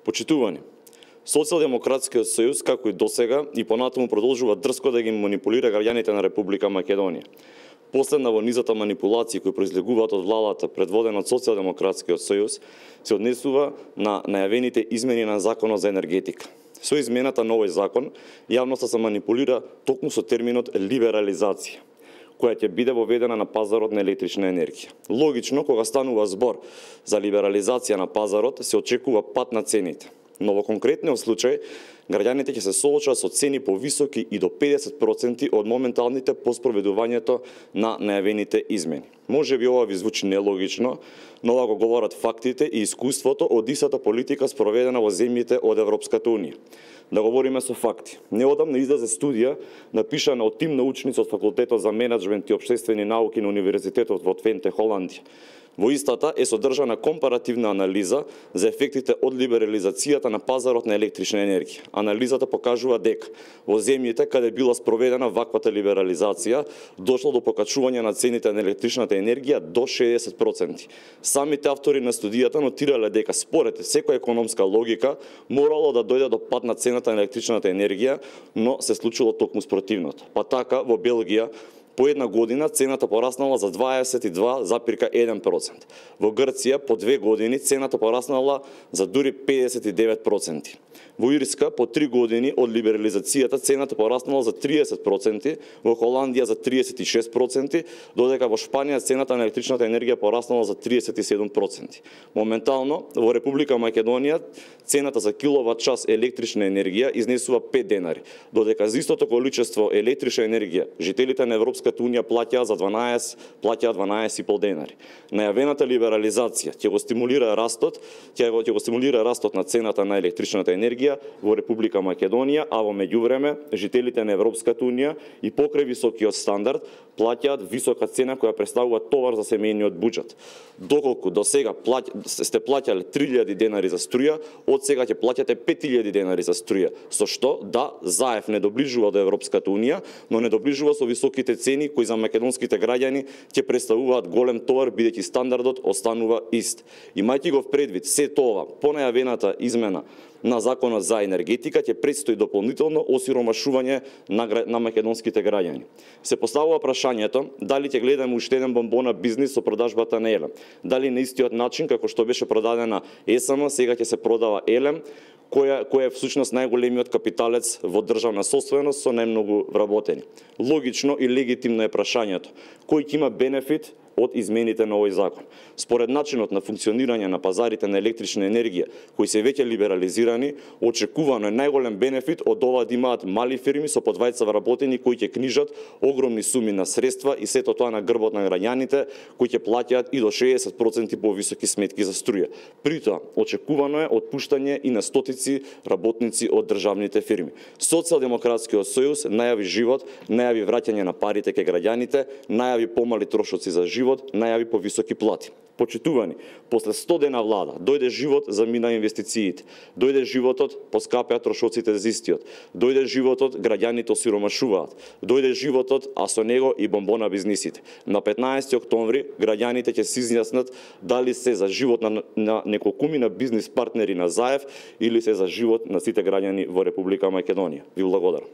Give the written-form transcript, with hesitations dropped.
Почитувани, Социјалдемократскиот сојуз, како и досега, и понатаму продолжува дрско да ги манипулира граѓаните на Република Македонија. Последна во низата манипулации кои произлегуваат од владата предводена од Социјалдемократскиот сојуз се однесува на најавените измени на Законот за енергетика. Со измената на овој закон, јавноста се манипулира токму со терминот либерализација, која ќе биде воведена на пазарот на електрична енергија. Логично, кога станува збор за либерализација на пазарот, се очекува пат на цените. Но во конкретниот случај, граѓаните ќе се соочат со цени повисоки и до 50% од моменталните по спроведувањето на најавените измени. Може би ова ви звучи нелогично, но ова го говорат фактите и искуството од истата политика спроведена во земјите од Европската Унија. Да говориме со факти. Неодамна излезе студија напишана од тим научници од Факултетот за менеджмент и општествени науки на Универзитетот во Твенте, Холандија. Во истата е содржана компаративна анализа за ефектите од либерализацијата на пазарот на електрична енергија. Анализата покажува дека во земјите каде била спроведена ваквата либерализација, дошло до покачување на цените на електричната енергија до 60%. Самите автори на студијата нотирале дека според секоја економска логика морало да дојде до пад на цената на електричната енергија, но се случило токму спротивното. Па така во Белгија по една година цената пораснала за 22,1%. Во Грција по 2 години цената пораснала за дури 59%. Во Ирска по 3 години од либерализацијата цената пораснала за 30%, во Холандија за 36%, додека во Шпанија цената на електричната енергија пораснала за 37%. Моментално во Република Македонија цената за киловат час електрична енергија изнесува 5 денари, додека за истото количество електрична енергија жителите на Европската Унија плаќаат 12,5 денари. Најавената либерализација ќе го стимулира растот, на цената на електричната енергија во Република Македонија, а во меѓувреме жителите на Европската Унија и покрај високиот стандард плаќаат висока цена која представува товар за семејниот буџет. Доколку до сега сте плаќале 3000 денари за струја, од сега ќе плаќате 5000 денари за струја. Со што, да, ЗАЕФ не доближува до Европската Унија, но не доближува со високите цени кои за македонските граѓани ќе представуваат голем товар бидејќи стандардот останува ист. Имајќи го предвид се тоа, по најавената измена на Законот за енергетика ќе предстои дополнително осиромашување на македонските граѓани. Се поставува прашањето дали ќе гледаме уште еден бомбона бизнис со продажбата на елем. Дали на истиот начин како што беше продадена ЕСМ, сега ќе се продава елем, кој е всушност најголемиот капиталец во државна собственост со најмногу вработени. Логично и легитимно е прашањето кој ќе има бенефит од измените на овој закон. Според начинот на функционирање на пазарите на електрична енергија, кои се веќе либерализирани, очекувано е најголем бенефит од ова да имаат мали фирми со по 20 вработени кои ќе книжат огромни суми на средства и сето тоа на грбот на граѓаните кои ќе плаќаат и до 60% повисоки сметки за струја. При тоа, очекувано е отпуштање и на стотици работници од државните фирми. Социјалдемократскиот сојуз најави живот, најави враќање на парите кај граѓаните, најави помали трошоци за живот, најави повисоки плати. Почитувани, после 100 дена влада, дојде живот, замина инвестициите. Дојде животот, поскапеа трошоците за истиот. Дојде животот, граѓаните осиромашуваат. Дојде животот, а со него и бомбона бизнисите. На 15 октомври граѓаните ќе се изјаснат дали се за живот на неколкумина бизнис партнери на ЗАЕФ или се за живот на сите граѓани во Република Македонија. Ви благодарам.